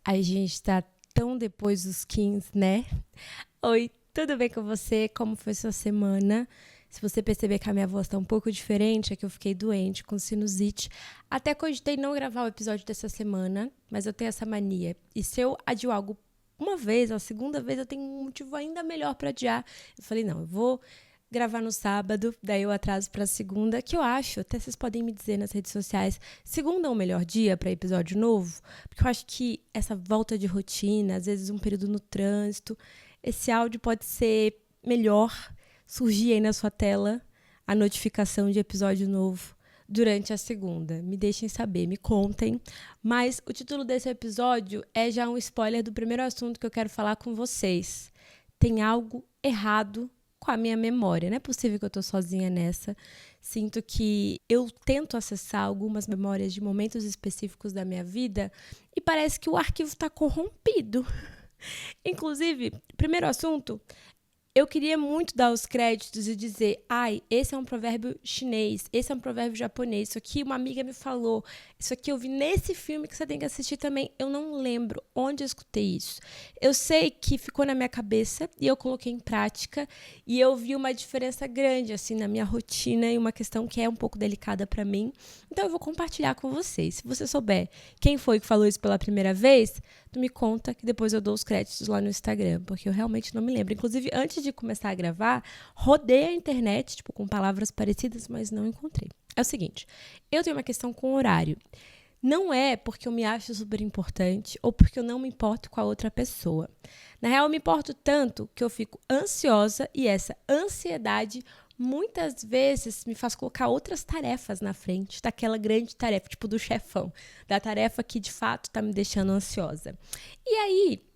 A gente tá tão depois dos 15, né? Oi, tudo bem com você? Como foi sua semana? Se você perceber que a minha voz tá um pouco diferente, é que eu fiquei doente com sinusite. Até cogitei não gravar o episódio dessa semana, mas eu tenho essa mania. E se eu adio algo uma vez, a segunda vez, eu tenho um motivo ainda melhor pra adiar. Eu falei, não, eu vou gravar no sábado, daí eu atraso pra segunda, que eu acho, até vocês podem me dizer nas redes sociais, segunda é o melhor dia pra episódio novo, porque eu acho que essa volta de rotina, às vezes um período no trânsito, esse áudio pode ser melhor surgir aí na sua tela a notificação de episódio novo durante a segunda. Me deixem saber, me contem. Mas o título desse episódio é já um spoiler do primeiro assunto que eu quero falar com vocês. Tem algo errado com a minha memória. Não é possível que eu tô sozinha nessa. Sinto que eu tento acessar algumas memórias de momentos específicos da minha vida e parece que o arquivo está corrompido. Inclusive, primeiro assunto, eu queria muito dar os créditos e dizer, ai, esse é um provérbio chinês, esse é um provérbio japonês, isso aqui uma amiga me falou, isso aqui eu vi nesse filme que você tem que assistir também. Eu não lembro onde eu escutei isso. Eu sei que ficou na minha cabeça e eu coloquei em prática e eu vi uma diferença grande assim na minha rotina e uma questão que é um pouco delicada para mim. Então eu vou compartilhar com vocês. Se você souber quem foi que falou isso pela primeira vez, tu me conta que depois eu dou os créditos lá no Instagram, porque eu realmente não me lembro. Inclusive, antes de começar a gravar, rodei a internet, tipo, com palavras parecidas, mas não encontrei. É o seguinte, eu tenho uma questão com horário. Não é porque eu me acho super importante ou porque eu não me importo com a outra pessoa. Na real, eu me importo tanto que eu fico ansiosa e essa ansiedade muitas vezes me faz colocar outras tarefas na frente daquela grande tarefa, tipo do chefão, da tarefa que de fato está me deixando ansiosa. E aí,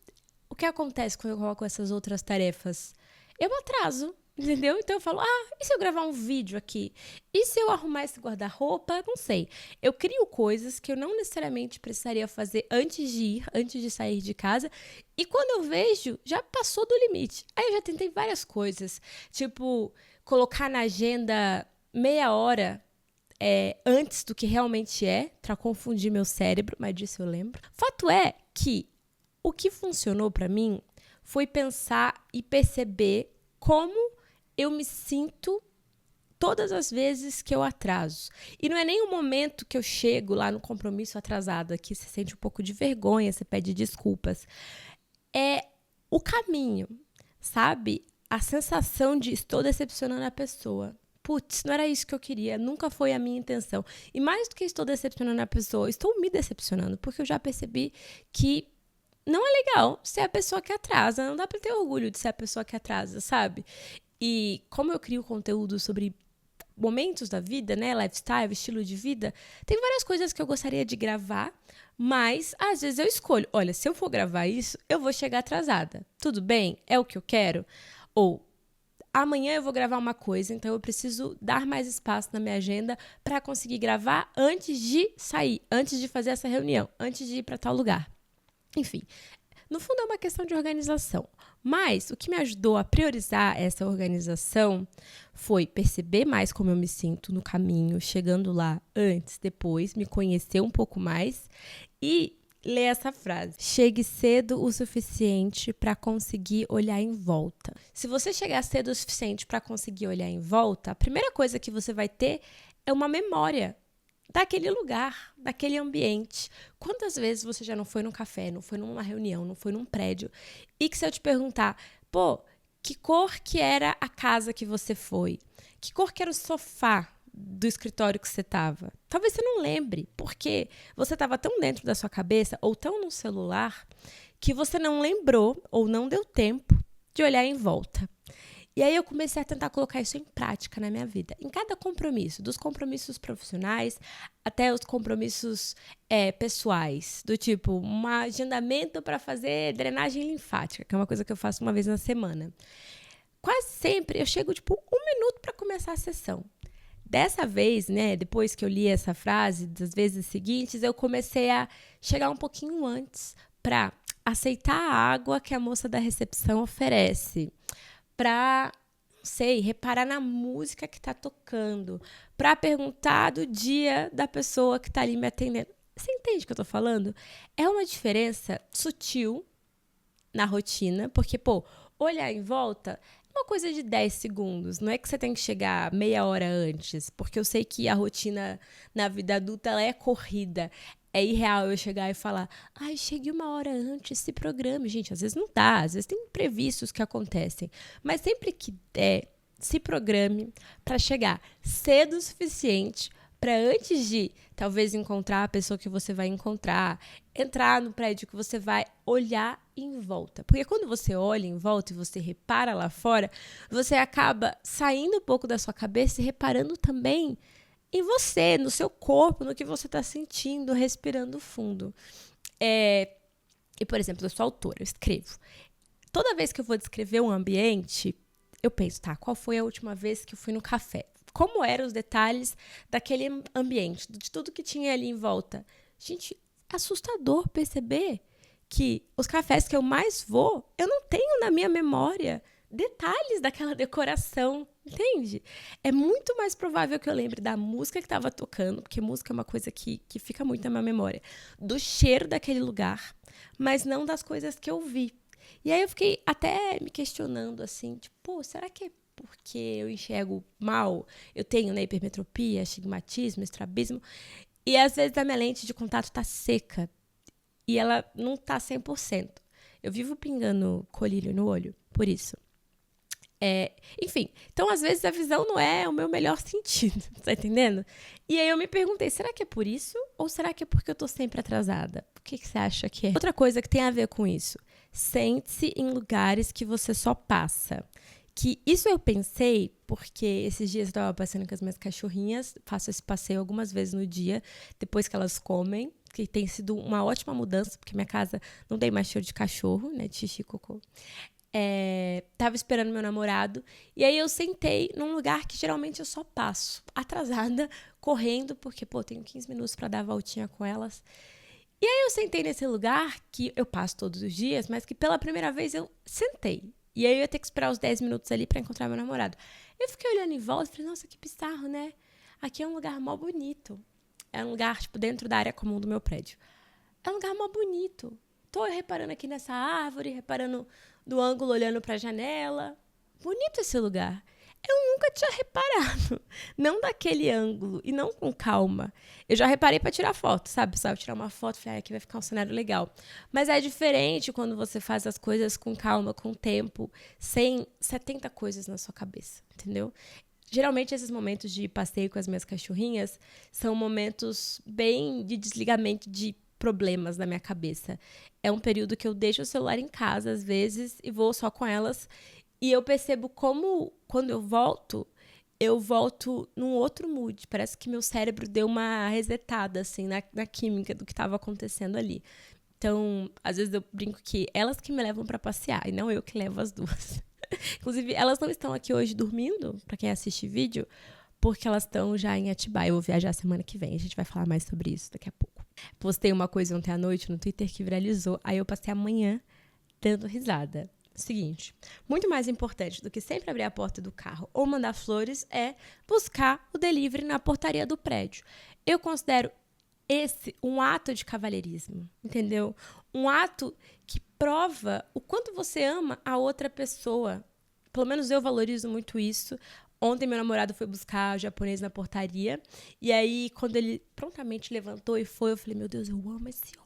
o que acontece quando eu coloco essas outras tarefas? Eu atraso, entendeu? Então eu falo, e se eu gravar um vídeo aqui? E se eu arrumar esse guarda-roupa? Não sei. Eu crio coisas que eu não necessariamente precisaria fazer antes de ir, antes de sair de casa. E quando eu vejo, já passou do limite. Aí eu já tentei várias coisas. Tipo, colocar na agenda meia hora antes do que realmente é, para confundir meu cérebro, mas disso eu lembro. Fato é que o que funcionou para mim foi pensar e perceber como eu me sinto todas as vezes que eu atraso. E não é nem o momento que eu chego lá no compromisso atrasada, que você sente um pouco de vergonha, você pede desculpas. É o caminho, sabe? A sensação de estou decepcionando a pessoa. Putz, não era isso que eu queria, nunca foi a minha intenção. E mais do que estou decepcionando a pessoa, estou me decepcionando, porque eu já percebi que não é legal ser a pessoa que atrasa. Não dá pra ter orgulho de ser a pessoa que atrasa, sabe? E como eu crio conteúdo sobre momentos da vida, né? Lifestyle, estilo de vida, tem várias coisas que eu gostaria de gravar, mas às vezes eu escolho. Olha, se eu for gravar isso, eu vou chegar atrasada. Tudo bem? É o que eu quero? Ou amanhã eu vou gravar uma coisa, então eu preciso dar mais espaço na minha agenda para conseguir gravar antes de sair, antes de fazer essa reunião, antes de ir para tal lugar. Enfim, no fundo é uma questão de organização. Mas o que me ajudou a priorizar essa organização foi perceber mais como eu me sinto no caminho, chegando lá antes, depois, me conhecer um pouco mais e ler essa frase. Chegue cedo o suficiente para conseguir olhar em volta. Se você chegar cedo o suficiente para conseguir olhar em volta, a primeira coisa que você vai ter é uma memória daquele lugar, daquele ambiente. Quantas vezes você já não foi num café, não foi numa reunião, não foi num prédio, e que se eu te perguntar, pô, que cor que era a casa que você foi? Que cor que era o sofá do escritório que você estava? Talvez você não lembre, porque você estava tão dentro da sua cabeça ou tão no celular que você não lembrou ou não deu tempo de olhar em volta. E aí eu comecei a tentar colocar isso em prática na minha vida. Em cada compromisso, dos compromissos profissionais até os compromissos pessoais. Do tipo, um agendamento para fazer drenagem linfática, que é uma coisa que eu faço uma vez na semana. Quase sempre eu chego, tipo, um minuto para começar a sessão. Dessa vez, né, depois que eu li essa frase, das vezes seguintes, eu comecei a chegar um pouquinho antes para aceitar a água que a moça da recepção oferece, para, não sei, reparar na música que tá tocando, para perguntar do dia da pessoa que tá ali me atendendo. Você entende o que eu tô falando? É uma diferença sutil na rotina, porque, olhar em volta é uma coisa de 10 segundos. Não é que você tem que chegar meia hora antes, porque eu sei que a rotina na vida adulta ela é corrida. É irreal eu chegar e falar, ai, cheguei uma hora antes, se programe. Gente, às vezes não dá, às vezes tem imprevistos que acontecem. Mas sempre que der, se programe para chegar cedo o suficiente para antes de talvez encontrar a pessoa que você vai encontrar, entrar no prédio que você vai olhar em volta. Porque quando você olha em volta e você repara lá fora, você acaba saindo um pouco da sua cabeça e reparando também em você, no seu corpo, no que você está sentindo, respirando fundo. E, por exemplo, eu sou autora, eu escrevo. Toda vez que eu vou descrever um ambiente, eu penso, tá, qual foi a última vez que eu fui no café? Como eram os detalhes daquele ambiente, de tudo que tinha ali em volta? Gente, é assustador perceber que os cafés que eu mais vou, eu não tenho na minha memória detalhes daquela decoração, entende? É muito mais provável que eu lembre da música que estava tocando, porque música é uma coisa que fica muito na minha memória, do cheiro daquele lugar, mas não das coisas que eu vi. E aí eu fiquei até me questionando assim, tipo, será que é porque eu enxergo mal? Eu tenho, né, hipermetropia, astigmatismo, estrabismo, e às vezes a minha lente de contato tá seca e ela não tá 100%. Eu vivo pingando colírio no olho, por isso. Enfim, então às vezes a visão não é o meu melhor sentido, tá entendendo? E aí eu me perguntei, será que é por isso? Ou será que é porque eu tô sempre atrasada? O que você acha que é? Outra coisa que tem a ver com isso, sente-se em lugares que você só passa. Que isso eu pensei porque esses dias eu estava passeando com as minhas cachorrinhas, faço esse passeio algumas vezes no dia, depois que elas comem, que tem sido uma ótima mudança, porque minha casa não tem mais cheiro de cachorro, né, de xixi e cocô. Tava esperando meu namorado, e aí eu sentei num lugar que geralmente eu só passo, atrasada, correndo, porque, tenho 15 minutos para dar a voltinha com elas. E aí eu sentei nesse lugar que eu passo todos os dias, mas que pela primeira vez eu sentei. E aí eu ia ter que esperar os 10 minutos ali pra encontrar meu namorado. Eu fiquei olhando em volta e falei, nossa, que bizarro, né? Aqui é um lugar mó bonito. É um lugar, tipo, dentro da área comum do meu prédio. É um lugar mó bonito. Tô reparando aqui nessa árvore, reparando do ângulo, olhando pra janela. Bonito esse lugar. Eu nunca tinha reparado. Não daquele ângulo e não com calma. Eu já reparei pra tirar foto, sabe? Precisava tirar uma foto, falei, aqui vai ficar um cenário legal. Mas é diferente quando você faz as coisas com calma, com tempo, sem 70 coisas na sua cabeça, entendeu? Geralmente, esses momentos de passeio com as minhas cachorrinhas são momentos bem de desligamento de problemas na minha cabeça. É um período que eu deixo o celular em casa, às vezes, e vou só com elas. E eu percebo como, quando eu volto num outro mood. Parece que meu cérebro deu uma resetada, assim, na química do que estava acontecendo ali. Então, às vezes eu brinco que elas que me levam para passear, e não eu que levo as duas. Inclusive, elas não estão aqui hoje dormindo, para quem assiste vídeo, porque elas estão já em Atibaia. Eu vou viajar semana que vem, a gente vai falar mais sobre isso daqui a pouco. Postei uma coisa ontem à noite no Twitter que viralizou, aí eu passei a manhã dando risada. Seguinte, muito mais importante do que sempre abrir a porta do carro ou mandar flores é buscar o delivery na portaria do prédio. Eu considero esse um ato de cavalheirismo, entendeu? Um ato que prova o quanto você ama a outra pessoa. Pelo menos eu valorizo muito isso. Ontem meu namorado foi buscar o japonês na portaria e aí quando ele prontamente levantou e foi, eu falei, meu Deus, eu amo esse homem.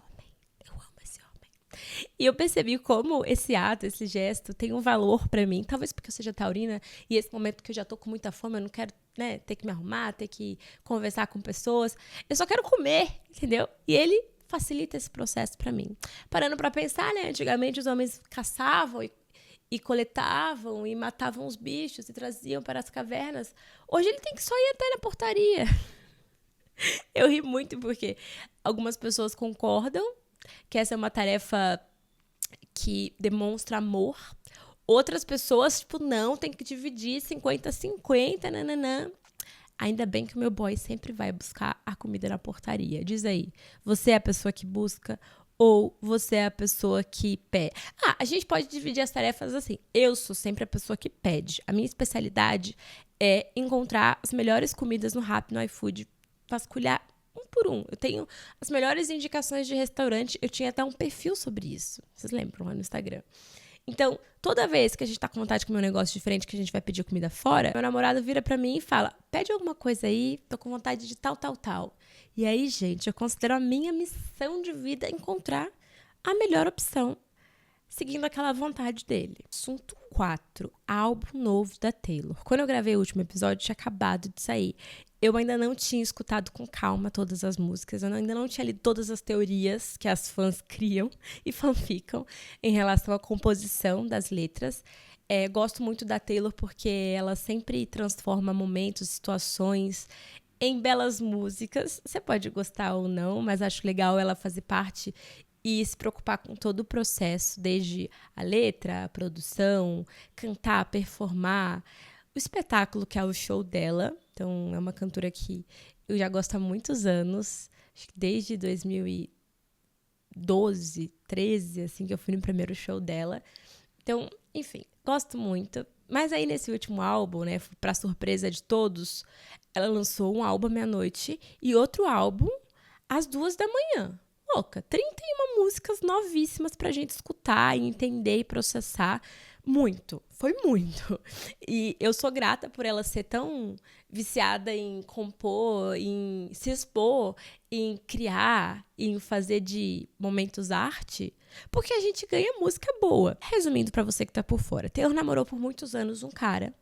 E eu percebi como esse ato, esse gesto tem um valor pra mim. Talvez porque eu seja taurina e esse momento que eu já tô com muita fome, eu não quero, né, ter que me arrumar, ter que conversar com pessoas. Eu só quero comer, entendeu? E ele facilita esse processo pra mim. Parando pra pensar, né, antigamente os homens caçavam e coletavam e matavam os bichos e traziam para as cavernas. Hoje ele tem que só ir até na portaria. Eu ri muito porque algumas pessoas concordam que essa é uma tarefa que demonstra amor. Outras pessoas, tipo, não, tem que dividir 50-50, nananã. Ainda bem que o meu boy sempre vai buscar a comida na portaria. Diz aí, você é a pessoa que busca ou você é a pessoa que pede? A gente pode dividir as tarefas assim. Eu sou sempre a pessoa que pede. A minha especialidade é encontrar as melhores comidas no Rappi, no iFood, vasculhar um por um. Eu tenho as melhores indicações de restaurante. Eu tinha até um perfil sobre isso. Vocês lembram lá no Instagram? Então, toda vez que a gente tá com vontade de comer um negócio diferente, que a gente vai pedir comida fora, meu namorado vira pra mim e fala, pede alguma coisa aí, tô com vontade de tal, tal, tal. E aí, gente, eu considero a minha missão de vida encontrar a melhor opção, seguindo aquela vontade dele. Assunto 4, álbum novo da Taylor. Quando eu gravei o último episódio, tinha acabado de sair. Eu ainda não tinha escutado com calma todas as músicas, eu ainda não tinha lido todas as teorias que as fãs criam e fanficam em relação à composição das letras. Gosto muito da Taylor porque ela sempre transforma momentos, situações em belas músicas. Você pode gostar ou não, mas acho legal ela fazer parte e se preocupar com todo o processo, desde a letra, a produção, cantar, performar, o espetáculo que é o show dela. Então, é uma cantora que eu já gosto há muitos anos, acho que desde 2012, 13, assim, que eu fui no primeiro show dela. Então, enfim, gosto muito. Mas aí, nesse último álbum, né, pra surpresa de todos, ela lançou um álbum à meia-noite e outro álbum às 2 da manhã. Louca, 31 músicas novíssimas pra gente escutar e entender e processar. Muito, foi muito. E eu sou grata por ela ser tão viciada em compor, em se expor, em criar, em fazer de momentos arte, porque a gente ganha música boa. Resumindo pra você que tá por fora, Taylor namorou por muitos anos um cara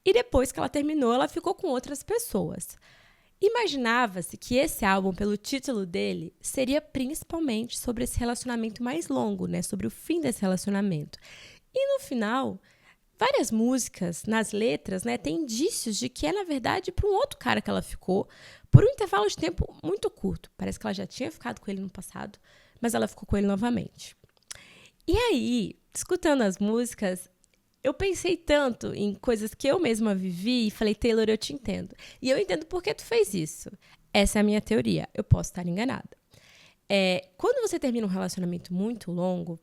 e depois que ela terminou, ela ficou com outras pessoas. Imaginava-se que esse álbum, pelo título dele, seria principalmente sobre esse relacionamento mais longo, né? Sobre o fim desse relacionamento. E no final, várias músicas nas letras, né, tem indícios de que é, na verdade, para um outro cara que ela ficou por um intervalo de tempo muito curto. Parece que ela já tinha ficado com ele no passado, mas ela ficou com ele novamente. E aí, escutando as músicas, eu pensei tanto em coisas que eu mesma vivi e falei, Taylor, eu te entendo. E eu entendo por que tu fez isso. Essa é a minha teoria. Eu posso estar enganada. Quando você termina um relacionamento muito longo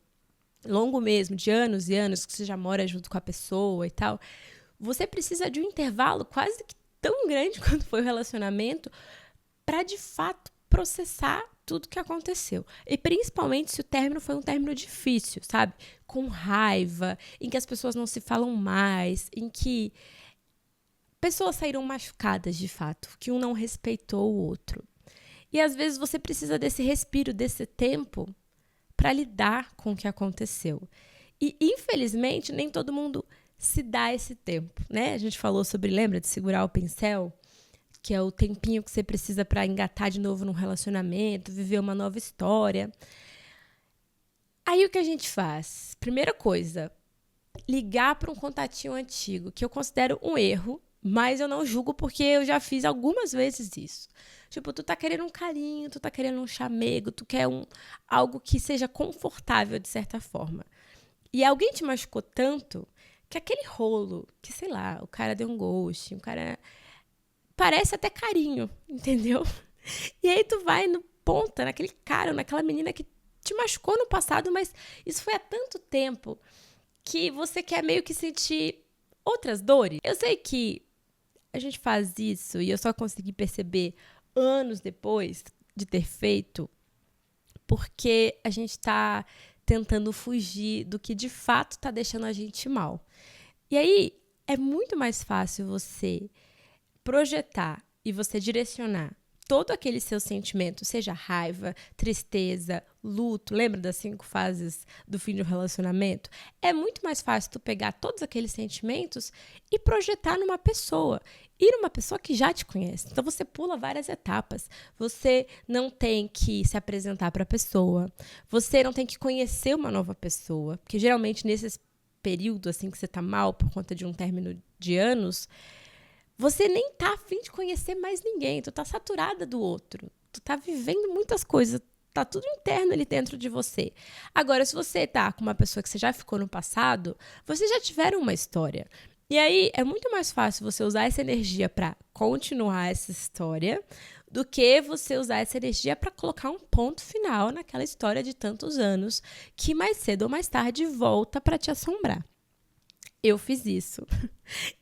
mesmo, de anos e anos, que você já mora junto com a pessoa e tal, você precisa de um intervalo quase que tão grande quanto foi o relacionamento para, de fato, processar tudo que aconteceu. E principalmente se o término foi um término difícil, sabe? Com raiva, em que as pessoas não se falam mais, em que pessoas saíram machucadas de fato, que um não respeitou o outro. E às vezes você precisa desse respiro, desse tempo, para lidar com o que aconteceu. E, infelizmente, nem todo mundo se dá esse tempo, né? A gente falou sobre, lembra de segurar o pincel? Que é o tempinho que você precisa para engatar de novo num relacionamento, viver uma nova história. Aí o que a gente faz? Primeira coisa, ligar para um contatinho antigo, que eu considero um erro, mas eu não julgo porque eu já fiz algumas vezes isso. Tipo, tu tá querendo um carinho, tu tá querendo um chamego, tu quer algo que seja confortável de certa forma. E alguém te machucou tanto que aquele rolo, que sei lá, o cara deu um ghost, o cara parece até carinho, entendeu? E aí tu vai no ponta, naquele cara, naquela menina que te machucou no passado, mas isso foi há tanto tempo que você quer meio que sentir outras dores. Eu sei que a gente faz isso e eu só consegui perceber anos depois de ter feito porque a gente tá tentando fugir do que de fato tá deixando a gente mal. E aí é muito mais fácil você projetar e você direcionar todo aquele seu sentimento, seja raiva, tristeza, luto, lembra das 5 fases do fim de um relacionamento? É muito mais fácil tu pegar todos aqueles sentimentos e projetar numa pessoa. E numa pessoa que já te conhece. Então você pula várias etapas. Você não tem que se apresentar para a pessoa. Você não tem que conhecer uma nova pessoa. Porque geralmente nesses períodos assim que você tá mal por conta de um término de anos, você nem tá a fim de conhecer mais ninguém. Tu tá saturada do outro. Tu tá vivendo muitas coisas. Tá tudo interno ali dentro de você. Agora, se você tá com uma pessoa que você já ficou no passado, vocês já tiveram uma história. E aí, é muito mais fácil você usar essa energia pra continuar essa história do que você usar essa energia pra colocar um ponto final naquela história de tantos anos que mais cedo ou mais tarde volta pra te assombrar. Eu fiz isso.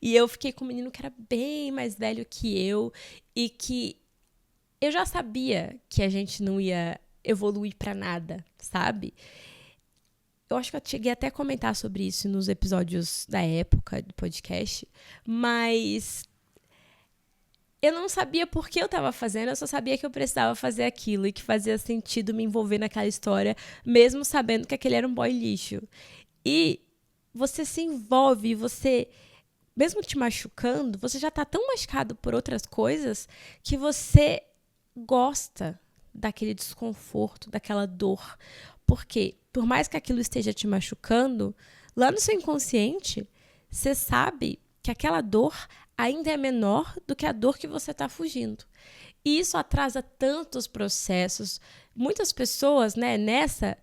E eu fiquei com um menino que era bem mais velho que eu e que eu já sabia que a gente não ia evoluir pra nada, sabe? Eu acho que eu cheguei até a comentar sobre isso nos episódios da época do podcast, mas eu não sabia por que eu estava fazendo, eu só sabia que eu precisava fazer aquilo e que fazia sentido me envolver naquela história, mesmo sabendo que aquele era um boy lixo. E você se envolve, você, mesmo te machucando, você já tá tão machucado por outras coisas que você gosta daquele desconforto, daquela dor. Porque, por mais que aquilo esteja te machucando, lá no seu inconsciente, você sabe que aquela dor ainda é menor do que a dor que você está fugindo. E isso atrasa tantos processos. Muitas pessoas, né, nessa,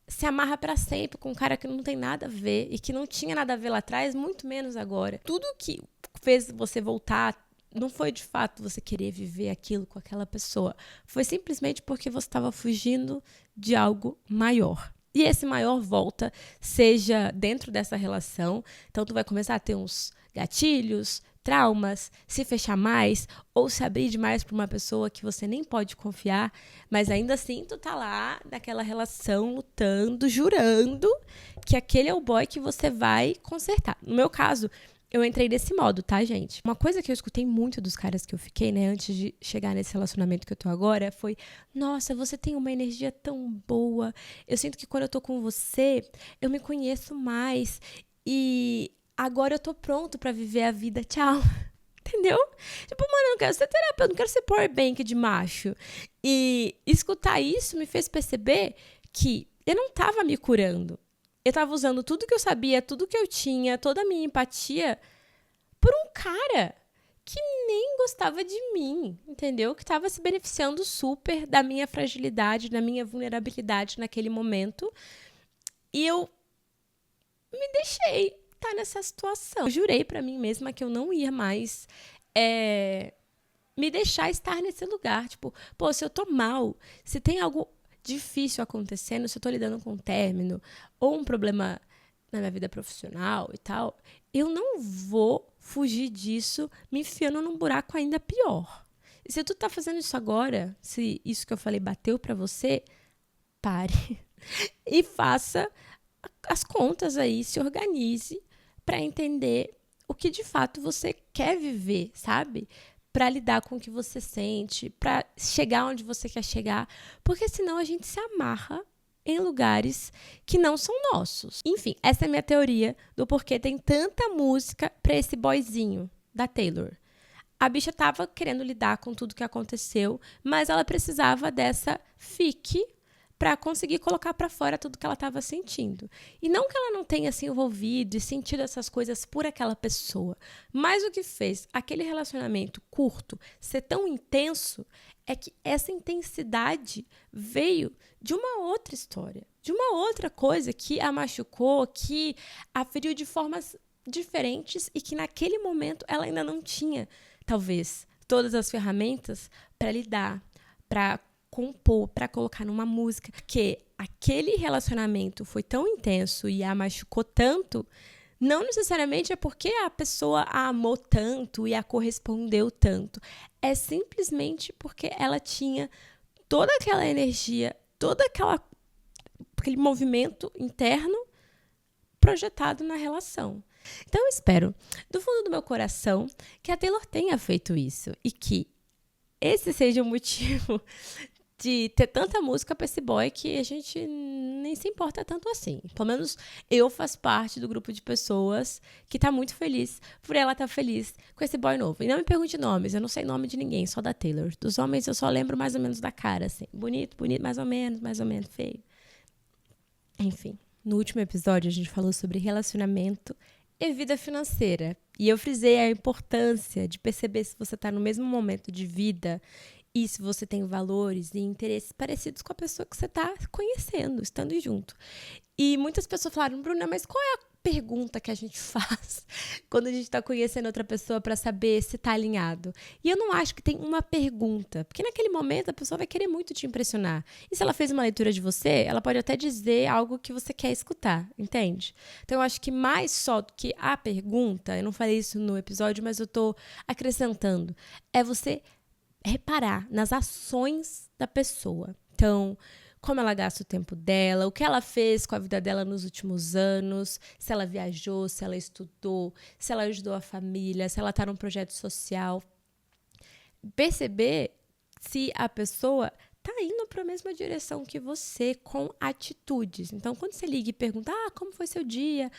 se amarra para sempre com um cara que não tem nada a ver e que não tinha nada a ver lá atrás, muito menos agora. Tudo que fez você voltar não foi de fato você querer viver aquilo com aquela pessoa. Foi simplesmente porque você estava fugindo de algo maior. E esse maior volta, seja dentro dessa relação. Então, tu vai começar a ter uns gatilhos, traumas, se fechar mais ou se abrir demais para uma pessoa que você nem pode confiar, mas ainda assim tu tá lá naquela relação lutando, jurando que aquele é o boy que você vai consertar. No meu caso, eu entrei desse modo, tá, gente? Uma coisa que eu escutei muito dos caras que eu fiquei, né, antes de chegar nesse relacionamento que eu tô agora, foi: nossa, você tem uma energia tão boa. Eu sinto que quando eu tô com você, eu me conheço mais. E agora eu tô pronto pra viver a vida. Tchau. Entendeu? Tipo, mano, eu não quero ser terapeuta, eu não quero ser powerbank de macho. E escutar isso me fez perceber que eu não tava me curando. Eu tava usando tudo que eu sabia, tudo que eu tinha, toda a minha empatia por um cara que nem gostava de mim, entendeu? Que tava se beneficiando super da minha fragilidade, da minha vulnerabilidade naquele momento. E eu me deixei estar nessa situação. Eu jurei pra mim mesma que eu não ia mais me deixar estar nesse lugar. Tipo, pô, se eu tô mal, se tem algo difícil acontecendo, se eu tô lidando com um término ou um problema na minha vida profissional e tal, eu não vou fugir disso me enfiando num buraco ainda pior. E se tu tá fazendo isso agora, se isso que eu falei bateu pra você, pare e faça as contas aí, se organize pra entender o que de fato você quer viver, sabe? Para lidar com o que você sente, para chegar onde você quer chegar, porque senão a gente se amarra em lugares que não são nossos. Enfim, essa é a minha teoria do porquê tem tanta música para esse boyzinho da Taylor. A bicha tava querendo lidar com tudo que aconteceu, mas ela precisava dessa fique para conseguir colocar para fora tudo que ela estava sentindo. E não que ela não tenha se envolvido e sentido essas coisas por aquela pessoa, mas o que fez aquele relacionamento curto ser tão intenso é que essa intensidade veio de uma outra história, de uma outra coisa que a machucou, que a feriu de formas diferentes e que naquele momento ela ainda não tinha, talvez, todas as ferramentas para lidar, para compor, para colocar numa música, porque aquele relacionamento foi tão intenso e a machucou tanto, não necessariamente é porque a pessoa a amou tanto e a correspondeu tanto, é simplesmente porque ela tinha toda aquela energia, aquele movimento interno projetado na relação. Então eu espero, do fundo do meu coração, que a Taylor tenha feito isso e que esse seja o motivo de ter tanta música pra esse boy que a gente nem se importa tanto assim. Pelo menos eu faço parte do grupo de pessoas que tá muito feliz por ela estar feliz com esse boy novo. E não me pergunte nomes, eu não sei nome de ninguém, só da Taylor. Dos homens eu só lembro mais ou menos da cara, assim. Bonito, mais ou menos, feio. Enfim, no último episódio a gente falou sobre relacionamento e vida financeira. E eu frisei a importância de perceber se você tá no mesmo momento de vida e se você tem valores e interesses parecidos com a pessoa que você está conhecendo, estando junto. E muitas pessoas falaram: Bruna, mas qual é a pergunta que a gente faz quando a gente está conhecendo outra pessoa para saber se está alinhado? E eu não acho que tem uma pergunta, porque naquele momento a pessoa vai querer muito te impressionar. E se ela fez uma leitura de você, ela pode até dizer algo que você quer escutar, entende? Então eu acho que mais só do que a pergunta, eu não falei isso no episódio, mas eu estou acrescentando, é você reparar nas ações da pessoa. Então, como ela gasta o tempo dela, o que ela fez com a vida dela nos últimos anos, se ela viajou, se ela estudou, se ela ajudou a família, se ela está num projeto social. Perceber se a pessoa está indo para a mesma direção que você, com atitudes. Então, quando você liga e pergunta, como foi seu dia?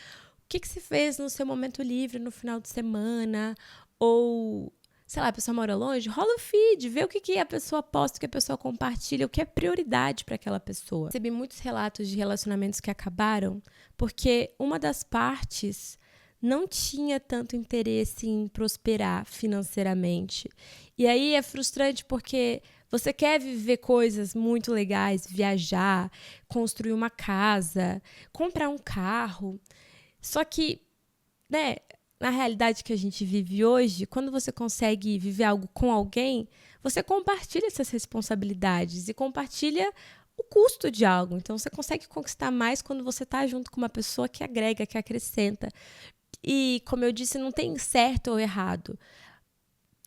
O que você fez no seu momento livre no final de semana? Ou, sei lá, a pessoa mora longe, rola o feed, vê o que a pessoa posta, o que a pessoa compartilha, o que é prioridade para aquela pessoa. Recebi muitos relatos de relacionamentos que acabaram porque uma das partes não tinha tanto interesse em prosperar financeiramente. E aí é frustrante porque você quer viver coisas muito legais, viajar, construir uma casa, comprar um carro. Só que, né, na realidade que a gente vive hoje, quando você consegue viver algo com alguém, você compartilha essas responsabilidades e compartilha o custo de algo. Então, você consegue conquistar mais quando você está junto com uma pessoa que agrega, que acrescenta. E, como eu disse, não tem certo ou errado.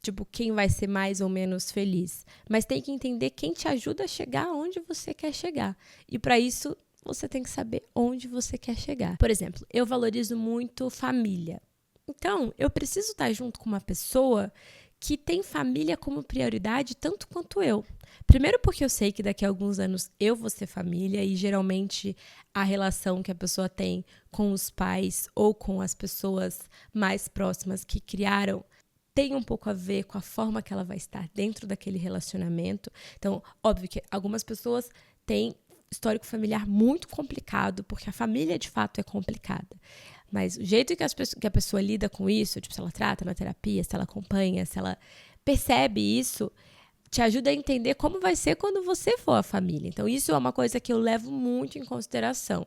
Tipo, quem vai ser mais ou menos feliz. Mas tem que entender quem te ajuda a chegar onde você quer chegar. E, para isso, você tem que saber onde você quer chegar. Por exemplo, eu valorizo muito família. Então, eu preciso estar junto com uma pessoa que tem família como prioridade tanto quanto eu. Primeiro porque eu sei que daqui a alguns anos eu vou ser família e geralmente a relação que a pessoa tem com os pais ou com as pessoas mais próximas que criaram tem um pouco a ver com a forma que ela vai estar dentro daquele relacionamento. Então, óbvio que algumas pessoas têm histórico familiar muito complicado, porque a família de fato é complicada. Mas o jeito que a pessoa lida com isso, tipo, se ela trata na terapia, se ela acompanha, se ela percebe isso, te ajuda a entender como vai ser quando você for a família. Então, isso é uma coisa que eu levo muito em consideração.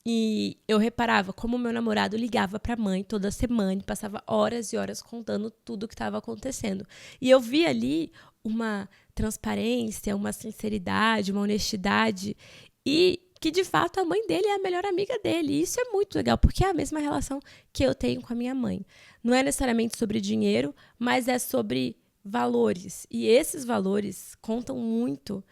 E eu reparava como meu namorado ligava para a mãe toda semana e passava horas e horas contando tudo o que estava acontecendo. E eu vi ali uma transparência, uma sinceridade, uma honestidade e que, de fato, a mãe dele é a melhor amiga dele. E isso é muito legal, porque é a mesma relação que eu tenho com a minha mãe. Não é necessariamente sobre dinheiro, mas é sobre valores. E esses valores contam muito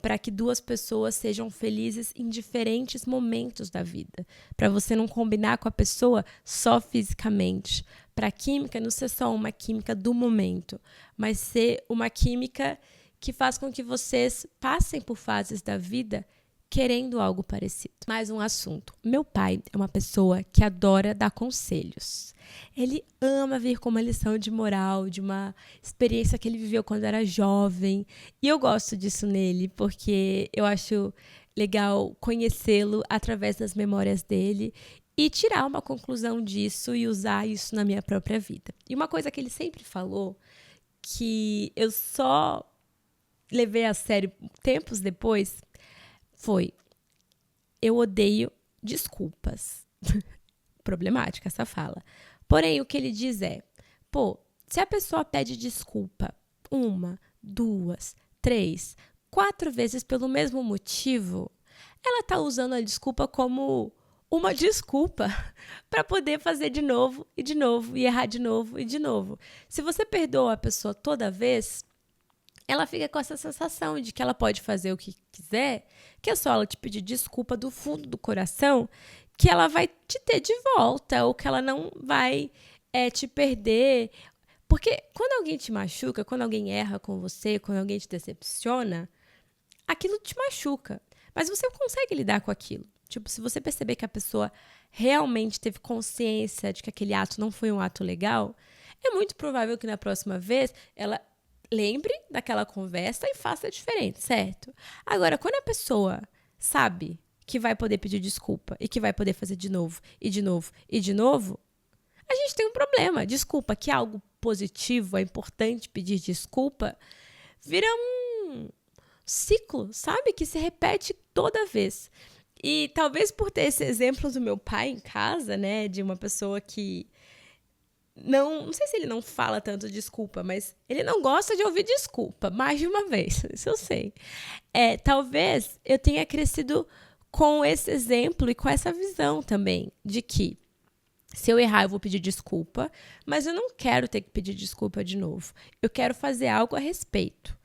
para que duas pessoas sejam felizes em diferentes momentos da vida. Para você não combinar com a pessoa só fisicamente. Para a química não ser só uma química do momento, mas ser uma química que faz com que vocês passem por fases da vida querendo algo parecido. Mais um assunto. Meu pai é uma pessoa que adora dar conselhos. Ele ama vir com uma lição de moral, de uma experiência que ele viveu quando era jovem. E eu gosto disso nele, porque eu acho legal conhecê-lo através das memórias dele e tirar uma conclusão disso e usar isso na minha própria vida. E uma coisa que ele sempre falou, que eu só levei a sério tempos depois, foi: eu odeio desculpas. Problemática essa fala. Porém, o que ele diz é: se a pessoa pede desculpa 1, 2, 3, 4 vezes pelo mesmo motivo, ela está usando a desculpa como uma desculpa para poder fazer de novo, e errar de novo e de novo. Se você perdoa a pessoa toda vez, ela fica com essa sensação de que ela pode fazer o que quiser, que é só ela te pedir desculpa do fundo do coração, que ela vai te ter de volta, ou que ela não vai te perder. Porque quando alguém te machuca, quando alguém erra com você, quando alguém te decepciona, aquilo te machuca. Mas você consegue lidar com aquilo. Tipo, se você perceber que a pessoa realmente teve consciência de que aquele ato não foi um ato legal, é muito provável que na próxima vez ela lembre daquela conversa e faça diferente, certo? Agora, quando a pessoa sabe que vai poder pedir desculpa e que vai poder fazer de novo, e de novo, e de novo, a gente tem um problema. Desculpa, que é algo positivo, é importante pedir desculpa, vira um ciclo, sabe? Que se repete toda vez. E talvez por ter esse exemplo do meu pai em casa, né? De uma pessoa que não sei se ele não fala tanto desculpa, mas ele não gosta de ouvir desculpa mais de uma vez, isso eu sei. Talvez eu tenha crescido com esse exemplo e com essa visão também de que Se eu errar, eu vou pedir desculpa, mas eu não quero ter que pedir desculpa de novo. Eu quero fazer algo a respeito.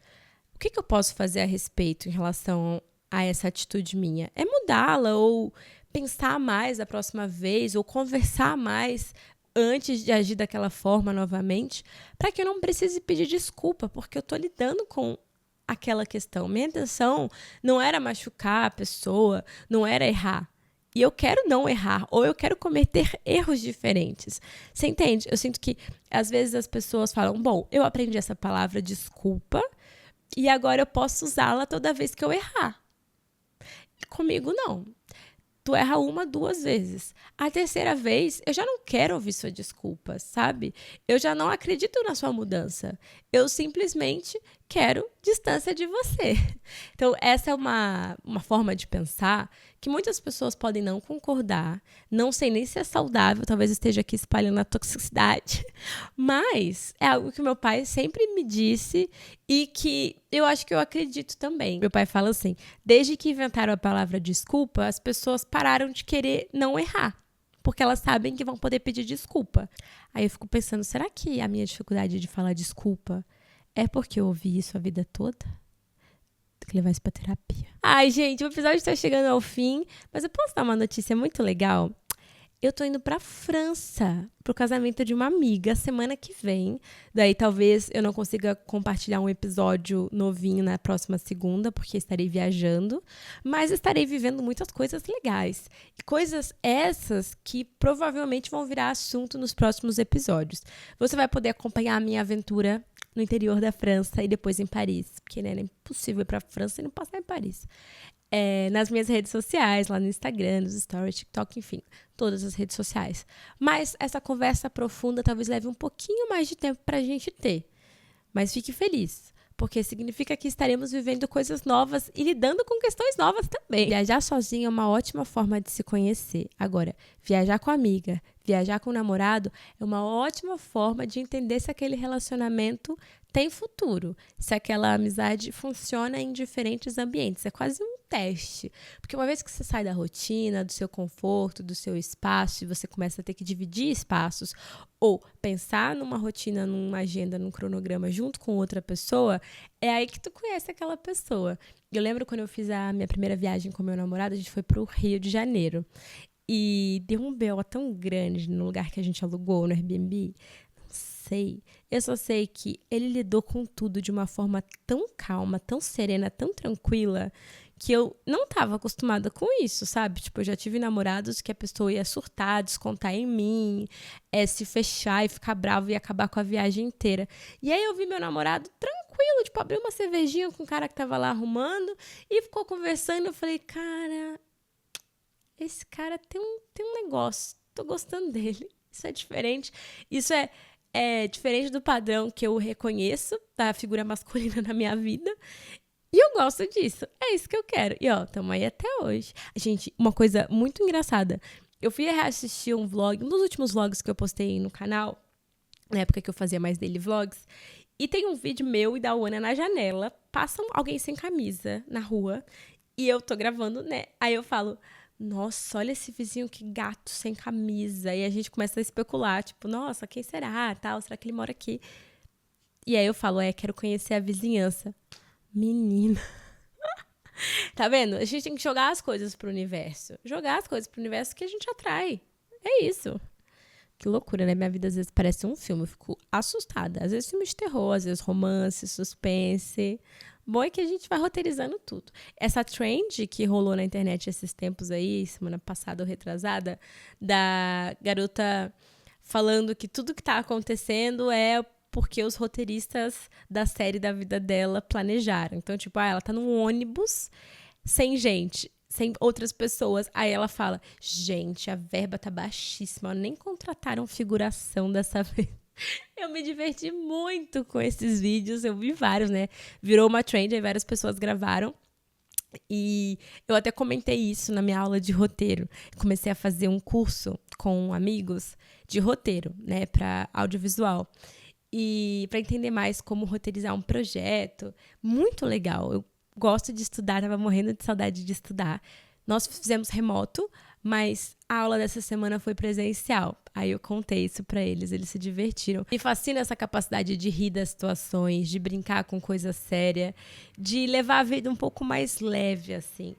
O que eu posso fazer a respeito em relação a essa atitude minha? É mudá-la ou pensar mais a próxima vez ou conversar mais antes de agir daquela forma novamente, para que eu não precise pedir desculpa, porque eu estou lidando com aquela questão. Minha intenção não era machucar a pessoa, não era errar. E eu quero não errar, ou eu quero cometer erros diferentes. Você entende? Eu sinto que, às vezes, as pessoas falam, bom, eu aprendi essa palavra desculpa, e agora eu posso usá-la toda vez que eu errar. E comigo, não. Tu erra 1, 2 vezes. A terceira vez, eu já não quero ouvir sua desculpa, sabe? Eu já não acredito na sua mudança. Eu simplesmente quero distância de você. Então, essa é uma forma de pensar que muitas pessoas podem não concordar. Não sei nem se é saudável, talvez esteja aqui espalhando a toxicidade. Mas é algo que meu pai sempre me disse e que eu acho que eu acredito também. Meu pai fala assim, desde que inventaram a palavra desculpa, as pessoas pararam de querer não errar. Porque elas sabem que vão poder pedir desculpa. Aí eu fico pensando, será que a minha dificuldade de falar desculpa é porque eu ouvi isso a vida toda? Tem que levar isso pra terapia. Ai, gente, o episódio está chegando ao fim, mas eu posso dar uma notícia muito legal? Eu tô indo pra França, pro casamento de uma amiga, semana que vem. Daí talvez eu não consiga compartilhar um episódio novinho na próxima segunda, porque estarei viajando. Mas estarei vivendo muitas coisas legais. E coisas essas que provavelmente vão virar assunto nos próximos episódios. Você vai poder acompanhar a minha aventura no interior da França e depois em Paris. Porque, né, é impossível ir pra França e não passar em Paris. Nas minhas redes sociais, lá no Instagram, nos stories, TikTok, enfim, todas as redes sociais. Mas essa conversa profunda talvez leve um pouquinho mais de tempo pra gente ter. Mas fique feliz, porque significa que estaremos vivendo coisas novas e lidando com questões novas também. Viajar sozinho é uma ótima forma de se conhecer. Agora, viajar com amiga, viajar com namorado é uma ótima forma de entender se aquele relacionamento tem futuro, se aquela amizade funciona em diferentes ambientes. É quase um teste, porque uma vez que você sai da rotina, do seu conforto, do seu espaço, e você começa a ter que dividir espaços ou pensar numa rotina, numa agenda, num cronograma junto com outra pessoa, é aí que tu conhece aquela pessoa. Eu lembro quando eu fiz a minha primeira viagem com meu namorado, a gente foi pro Rio de Janeiro. E deu um BO tão grande no lugar que a gente alugou, no Airbnb. Não sei. Eu só sei que ele lidou com tudo de uma forma tão calma, tão serena, tão tranquila, que eu não estava acostumada com isso, sabe? Tipo, eu já tive namorados que a pessoa ia surtar, descontar em mim, se fechar e ficar bravo e acabar com a viagem inteira. E aí eu vi meu namorado tranquilo, tipo, abriu uma cervejinha com o cara que tava lá arrumando e ficou conversando. Eu falei, cara, esse cara tem um negócio, tô gostando dele. Isso é diferente. Isso é diferente do padrão que eu reconheço da figura masculina na minha vida. E eu gosto disso. É isso que eu quero. E ó, tamo aí até hoje. Gente, uma coisa muito engraçada. Eu fui reassistir um vlog, um dos últimos vlogs que eu postei no canal, na época que eu fazia mais daily vlogs. E tem um vídeo meu e da Ana na janela. Passa alguém sem camisa na rua. E eu tô gravando, né? Aí eu falo, nossa, olha esse vizinho que gato sem camisa. E a gente começa a especular, tipo, nossa, quem será? Tal, será que ele mora aqui? E aí eu falo, quero conhecer a vizinhança. Menina. Tá vendo? A gente tem que jogar as coisas pro universo. Jogar as coisas pro universo que a gente atrai. É isso. Que loucura, né? Minha vida às vezes parece um filme. Eu fico assustada. Às vezes filme de terror, às vezes romance, suspense. Bom é que a gente vai roteirizando tudo. Essa trend que rolou na internet esses tempos aí, semana passada ou retrasada, da garota falando que tudo que tá acontecendo é porque os roteiristas da série da vida dela planejaram. Então, tipo, ela tá num ônibus sem gente, sem outras pessoas. Aí ela fala, gente, a verba tá baixíssima, nem contrataram figuração dessa vez. Eu me diverti muito com esses vídeos, eu vi vários, né? Virou uma trend, aí várias pessoas gravaram. E eu até comentei isso na minha aula de roteiro. Comecei a fazer um curso com amigos de roteiro, né, para audiovisual. E para entender mais como roteirizar um projeto. Muito legal. Eu gosto de estudar, tava morrendo de saudade de estudar. Nós fizemos remoto, mas a aula dessa semana foi presencial. Aí eu contei isso pra eles se divertiram. Me fascina essa capacidade de rir das situações, de brincar com coisa séria, de levar a vida um pouco mais leve, assim.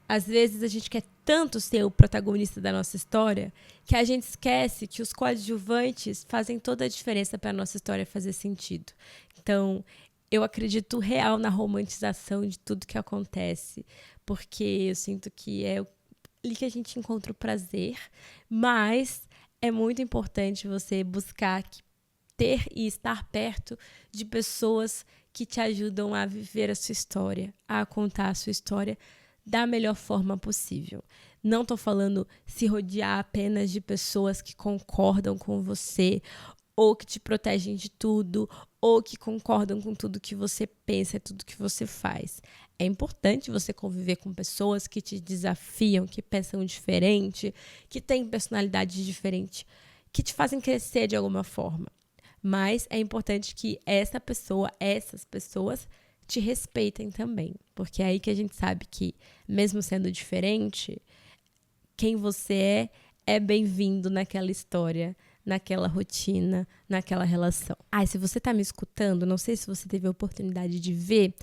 Às vezes a gente quer tanto ser o protagonista da nossa história que a gente esquece que os coadjuvantes fazem toda a diferença para a nossa história fazer sentido. Então, eu acredito real na romantização de tudo que acontece, porque eu sinto que é ali que a gente encontra o prazer, mas é muito importante você buscar ter e estar perto de pessoas que te ajudam a viver a sua história, a contar a sua história da melhor forma possível. Não estou falando se rodear apenas de pessoas que concordam com você, ou que te protegem de tudo, ou que concordam com tudo que você pensa, tudo que você faz. É importante você conviver com pessoas que te desafiam, que pensam diferente, que têm personalidade diferente, que te fazem crescer de alguma forma. Mas é importante que essas pessoas te respeitem também, porque é aí que a gente sabe que, mesmo sendo diferente, quem você é bem-vindo naquela história, naquela rotina, naquela relação. Se você tá me escutando, não sei se você teve a oportunidade de ver,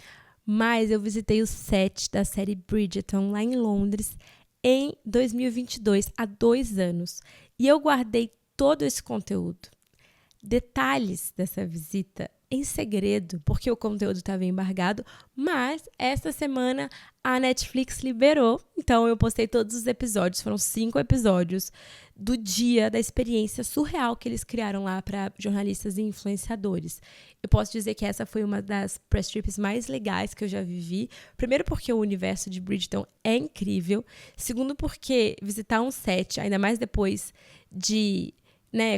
mas eu visitei o set da série Bridgerton lá em Londres em 2022, há 2 anos, e eu guardei todo esse conteúdo. Detalhes dessa visita em segredo, porque o conteúdo estava embargado, mas essa semana a Netflix liberou, então eu postei todos os episódios, foram 5 episódios do dia da experiência surreal que eles criaram lá para jornalistas e influenciadores. Eu posso dizer que essa foi uma das press trips mais legais que eu já vivi, primeiro porque o universo de Bridgerton é incrível, segundo porque visitar um set, ainda mais depois de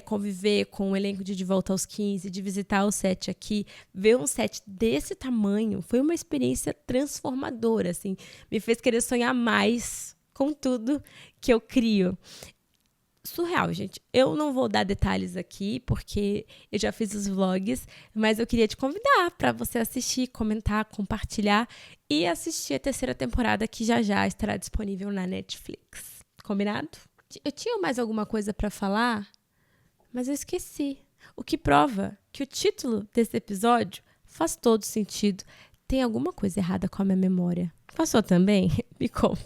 conviver com o elenco de Volta aos 15, de visitar o set aqui, ver um set desse tamanho, foi uma experiência transformadora, assim, me fez querer sonhar mais com tudo que eu crio. Surreal, gente. Eu não vou dar detalhes aqui, porque eu já fiz os vlogs, mas eu queria te convidar para você assistir, comentar, compartilhar e assistir a 3ª temporada, que já estará disponível na Netflix. Combinado? Eu tinha mais alguma coisa para falar? Mas eu esqueci. O que prova que o título desse episódio faz todo sentido. Tem alguma coisa errada com a minha memória. Com a sua também? Me conta.